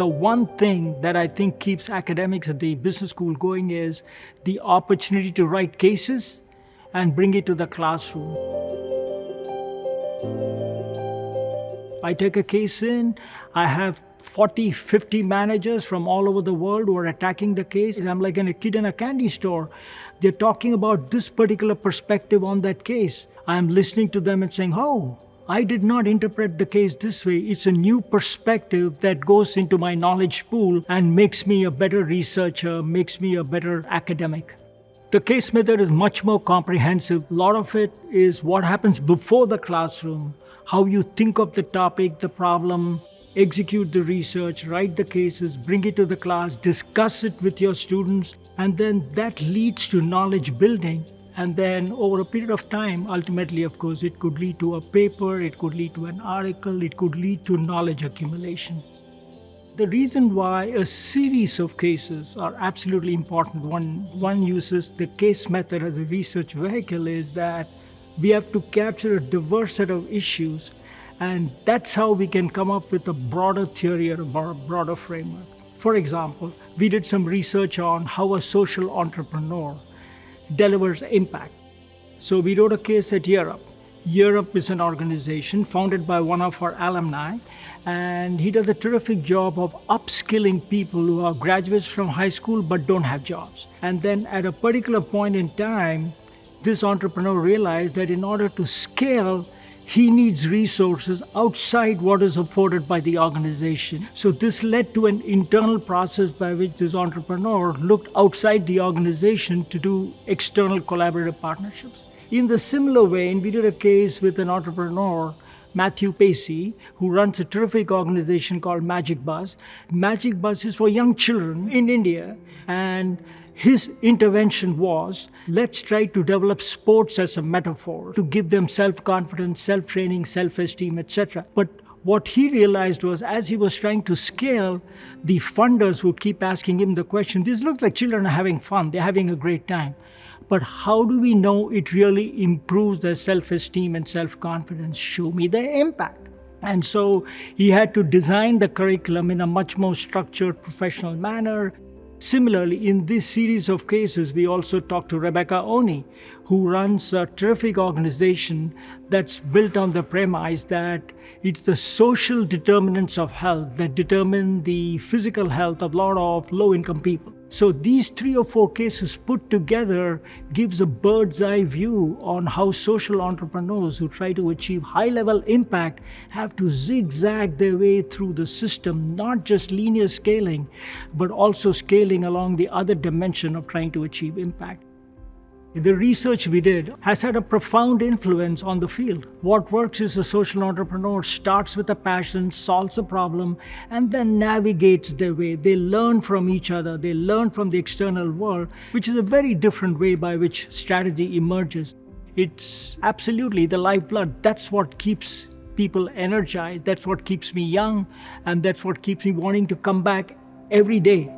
the one thing that I think keeps academics at the business school going is the opportunity to write cases and bring it to the classroom. I take a case in, I have 40, 50 managers from all over the world who are attacking the case. I'm like a kid in a candy store. They're talking about this particular perspective on that case. I'm listening to them and saying, oh, I did not interpret the case this way. It's a new perspective that goes into my knowledge pool and makes me a better researcher, makes me a better academic. The case method is much more comprehensive. A lot of it is what happens before the classroom, how you think of the topic, the problem, execute the research, write the cases, bring it to the class, discuss it with your students, and then that leads to knowledge building. And then over a period of time, ultimately, of course, it could lead to a paper, it could lead to an article, it could lead to knowledge accumulation. The reason why a series of cases are absolutely important, one uses the case method as a research vehicle, is that we have to capture a diverse set of issues, and that's how we can come up with a broader theory or a broader framework. For example, we did some research on how a social entrepreneur delivers impact. So we wrote a case at Europe. Europe is an organization founded by one of our alumni, and he does a terrific job of upskilling people who are graduates from high school but don't have jobs. And then at a particular point in time, this entrepreneur realized that in order to scale, he needs resources outside what is afforded by the organization. So this led to an internal process by which this entrepreneur looked outside the organization to do external collaborative partnerships. In the similar vein, we did a case with an entrepreneur, Matthew Pacey, who runs a terrific organization called Magic Bus. Magic Bus is for young children in India, and his intervention was, let's try to develop sports as a metaphor to give them self-confidence, self-training, self-esteem, etc. But what he realized was, as he was trying to scale, the funders would keep asking him the question, this looks like children are having fun, they're having a great time. But how do we know it really improves their self-esteem and self-confidence? Show me the impact. And so he had to design the curriculum in a much more structured, professional manner. Similarly, in this series of cases, we also talked to Rebecca Oney, who runs a terrific organization that's built on the premise that it's the social determinants of health that determine the physical health of a lot of low-income people. So these 3 or 4 cases put together gives a bird's eye view on how social entrepreneurs who try to achieve high-level impact have to zigzag their way through the system, not just linear scaling, but also scaling along the other dimension of trying to achieve impact. The research we did has had a profound influence on the field. What works is a social entrepreneur starts with a passion, solves a problem, and then navigates their way. They learn from each other, they learn from the external world, which is a very different way by which strategy emerges. It's absolutely the lifeblood. That's what keeps people energized, that's what keeps me young, and that's what keeps me wanting to come back every day.